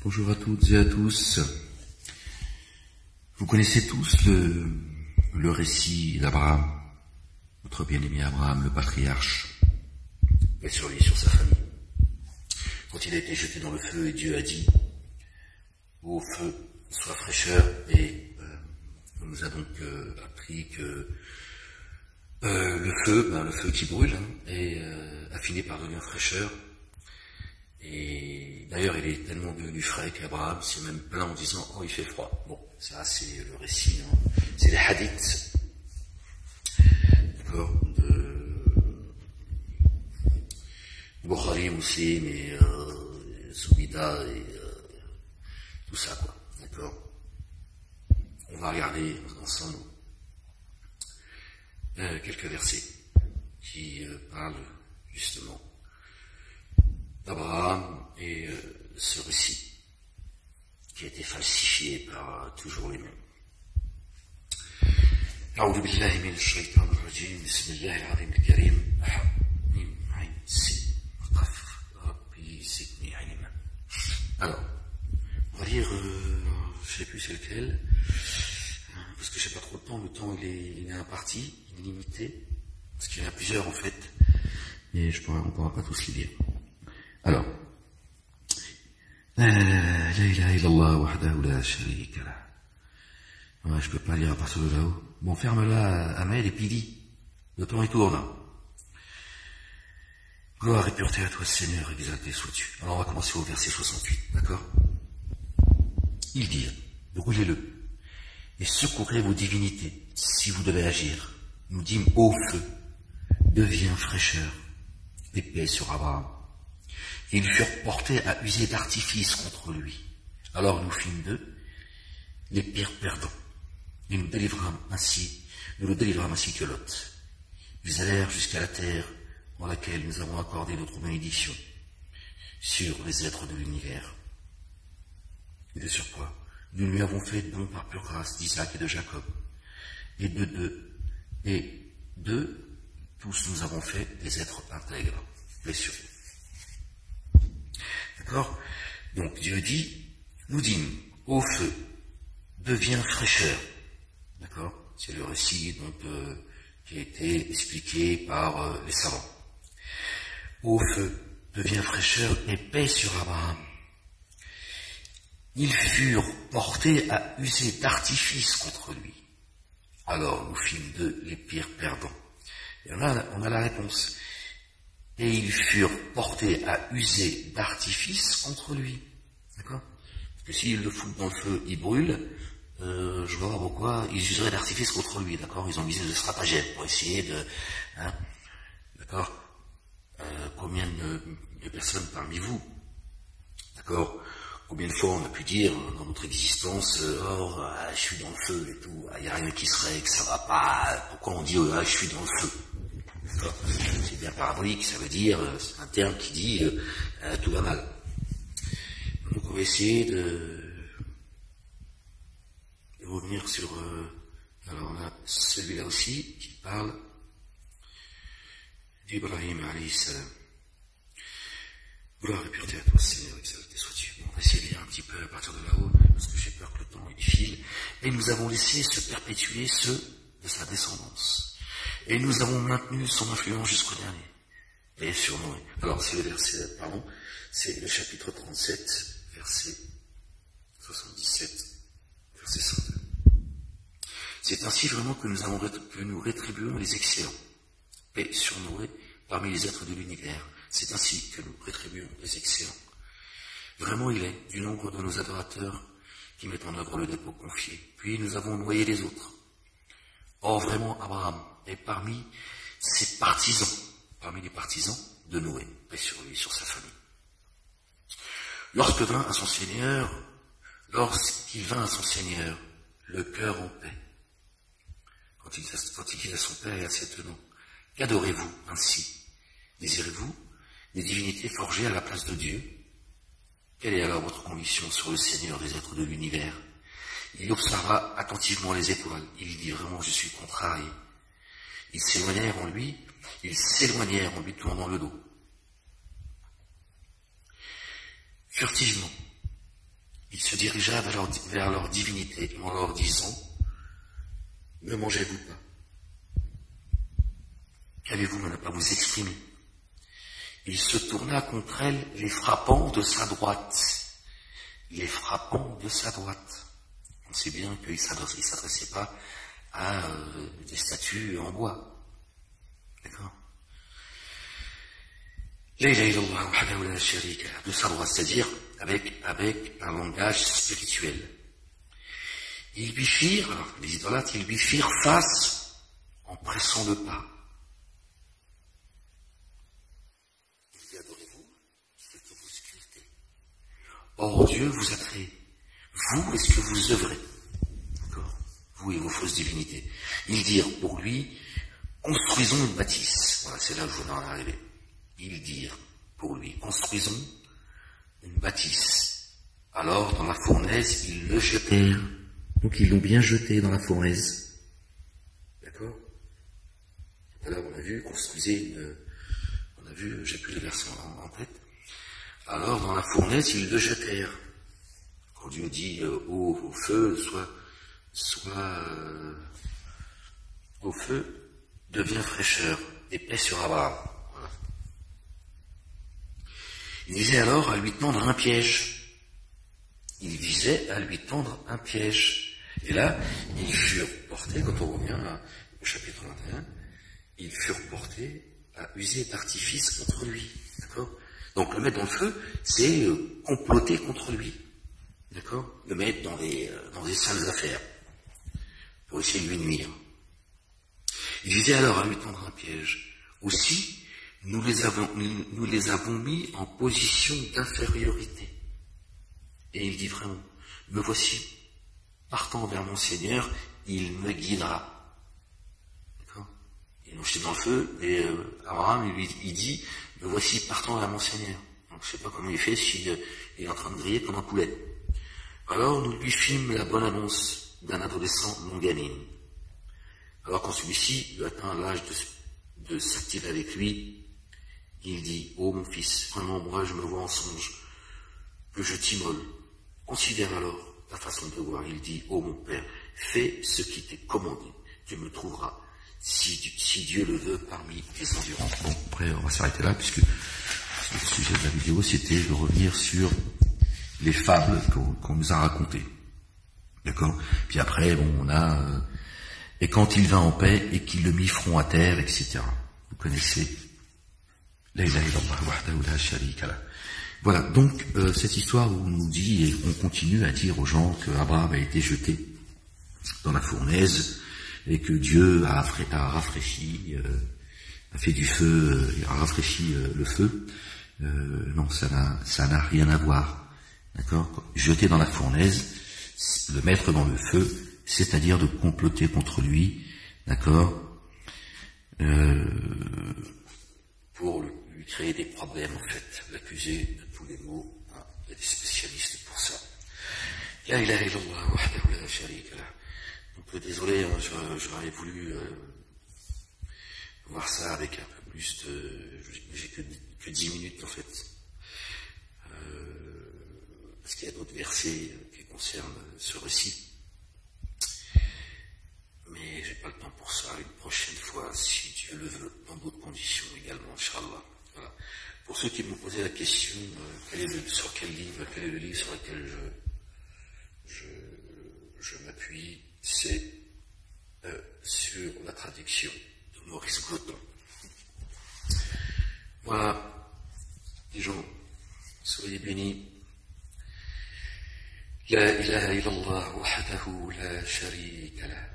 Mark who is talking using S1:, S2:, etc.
S1: Bonjour à toutes et à tous. Vous connaissez tous le récit d'Abraham, notre bien-aimé Abraham, le patriarche, paix sur lui, sur sa famille. Quand il a été jeté dans le feu, et Dieu a dit, ô feu, sois fraîcheur, et on nous a donc appris que le feu qui brûle, a fini par devenir fraîcheur. Et d'ailleurs, il est tellement devenu frais qu'Abraham s'est même plaint en disant « Oh, il fait froid ». Bon, ça c'est le récit, c'est les hadiths, d'accord, de Bukhari, Muslim et Soubida et tout ça, quoi, d'accord. On va regarder ensemble quelques versets qui parlent justement d'Abraham et ce récit qui a été falsifié par toujours les mêmes. أعوذ بالله من الشيطان الرجيم بسم الله العظيم الكريم حميم عين سين قاف ربي زدني علما. Alors, on va lire, je sais plus c'est lequel, parce que j'ai pas trop de temps, le temps il est imparti, il est limité, parce qu'il y en a plusieurs en fait, et on pourra pas tous les lire. Alors, la ilaha illallah wahdahu la sharika lah. Ouais, je peux pas lire à partir de là-haut. Bon, ferme-la, Ahmed, et puis lis. Le temps est tourne. Gloire et pureté à toi, Seigneur, exalté sois-tu. Alors, on va commencer au verset 68, d'accord? Ils dirent, brûlez-le, et secourez vos divinités, si vous devez agir. Nous dîmes, ô feu, deviens fraîcheur, et paix sur Abraham. Et ils furent portés à user d'artifice contre lui. Alors nous fîmes d'eux les pires perdants. Et nous le délivrâmes ainsi que Lot. Ils allèrent jusqu'à la terre dans laquelle nous avons accordé notre bénédiction sur les êtres de l'univers. Et de surcroît, nous lui avons fait don par pure grâce d'Isaac et de Jacob. Et d'eux, tous nous avons fait des êtres intègres. Paix sur eux. D'accord? Donc Dieu dit, nous dîmes, ô feu, deviens fraîcheur. D'accord? C'est le récit donc, qui a été expliqué par les savants. Ô feu, deviens fraîcheur et paix sur Abraham. Ils furent portés à user d'artifice contre lui. Alors nous fîmes d'eux les pires perdants. Et là, on a la réponse. Et ils furent portés à user d'artifice contre lui. D'accord? Parce que s'ils le foutent dans le feu, il brûle, je vois pas pourquoi ils useraient d'artifice contre lui. D'accord? Ils ont visé de stratagème pour essayer de... Hein, d'accord? Combien de personnes parmi vous, d'accord? Combien de fois on a pu dire dans notre existence, je suis dans le feu et tout, il n'y a rien qui se règle, ça va pas, pourquoi on dit, je suis dans le feu? C'est bien parabolique, ça veut dire, c'est un terme qui dit tout va mal. Donc on va essayer de revenir sur... alors on a celui-là aussi qui parle d'Ibrahim alayhi salam. Gloire et pureté à toi, Seigneur, exalté sois-tu. On va essayer de lire un petit peu à partir de là-haut, parce que j'ai peur que le temps il file. Et nous avons laissé se perpétuer ceux de sa descendance. Et nous avons maintenu son influence jusqu'au dernier. Et sur Noé. Alors, c'est le verset, c'est le chapitre 37, verset 77, verset 102. C'est ainsi vraiment que nous rétribuons les excellents. Paix sur Noé parmi les êtres de l'univers. C'est ainsi que nous rétribuons les excellents. Vraiment, il est du nombre de nos adorateurs qui mettent en œuvre le dépôt confié. Puis nous avons noyé les autres. Or, vraiment, Abraham est parmi ses partisans, parmi les partisans de Noé, paix sur lui, sur sa famille. Lorsqu'il vint à son Seigneur, le cœur en paix, quand il dit à son Père et à ses tenants, qu'adorez-vous ainsi? Désirez-vous des divinités forgées à la place de Dieu? Quelle est alors votre conviction sur le Seigneur des êtres de l'univers? Il observa attentivement les étoiles. Il dit vraiment, je suis contrarié. Ils s'éloignèrent en lui tournant le dos. Furtivement, il se dirigea vers leur divinité en leur disant, ne mangez-vous pas? Qu'avez-vous à ne pas vous exprimer? Il se tourna contre elle, les frappant de sa droite. Les frappant de sa droite. On sait bien qu'il ne s'adressait pas à des statues en bois. D'accord? La ilaha illallah wahdahu la sharika lah, de sa droite, c'est-à-dire avec un langage spirituel. Ils lui firent, alors les idolâtres, ils lui firent face en pressant le pas. Il dit, adorez-vous, c'est que vous scrutez. Or Dieu vous a créé. Vous, est-ce que vous œuvrez? D'accord? Vous et vos fausses divinités. Ils dirent pour lui, construisons une bâtisse. Voilà, c'est là où je voudrais en arriver. Ils dirent pour lui, construisons une bâtisse. Alors, dans la fournaise, ils le jetèrent. Donc, ils l'ont bien jeté dans la fournaise. D'accord? Alors, on a vu, j'ai plus les versets en tête. Alors, dans la fournaise, ils le jetèrent. Quand Dieu dit au feu, au feu, devient fraîcheur, épais sur Abraham. Voilà. Il visait alors à lui tendre un piège. Il visait à lui tendre un piège. Et là, ils furent portés, quand on revient au chapitre 21, ils furent portés à user d'artifice contre lui. D'accord? Donc le mettre dans le feu, c'est comploter contre lui. D'accord? Le mettre dans des sales affaires, pour essayer de lui nuire. Il disait alors à lui tendre un piège. Aussi, nous les avons mis en position d'infériorité. Et il dit vraiment, me voici, partant vers mon Seigneur, il me guidera. D'accord? Ils l'ont jeté dans le feu, et Abraham, il dit, me voici partant vers mon Seigneur. Donc je sais pas comment il fait, s'il est en train de griller comme un poulet. Alors nous lui fîmes la bonne annonce d'un adolescent longanime. Alors quand celui-ci eut atteint l'âge de s'activer avec lui, il dit, ô mon fils, vraiment moi je me vois en songe, que je t'immole. Considère alors ta façon de voir. Il dit, ô mon père, fais ce qui t'est commandé, tu me trouveras, si Dieu le veut, parmi les endurants. Bon, après on va s'arrêter là, puisque le sujet de la vidéo, c'était de revenir sur les fables qu'on nous a racontées. D'accord? Puis après, bon, on a et quand il vint en paix et qu'il le mit front à terre, etc. Vous connaissez. La ilaha illallah wahdahu la sharika lah. Voilà, donc cette histoire où on nous dit, et on continue à dire aux gens que Abraham a été jeté dans la fournaise et que Dieu a rafraîchi, a fait du feu, a rafraîchi le feu. Non, ça n'a rien à voir. D'accord? Jeter dans la fournaise, le mettre dans le feu, c'est-à-dire de comploter contre lui, d'accord, pour lui créer des problèmes, en fait, l'accuser de tous les maux. Hein, il y a des spécialistes pour ça. La ilaha illallah wahdahu la sharika lah. Donc désolé, hein, j'aurais voulu voir ça avec un peu plus de... J'ai que 10 minutes en fait. Parce qu'il y a d'autres versets qui concernent ce récit. Mais j'ai pas le temps pour ça. Une prochaine fois, si Dieu le veut, dans d'autres conditions également, Inch'Allah. Voilà. Pour ceux qui me posaient la question, sur quel livre, quel est le livre sur lequel je m'appuie, c'est sur la traduction de Maurice Goton. Voilà, les gens, soyez bénis. La ilaha illallah wahdahu la sharika lah.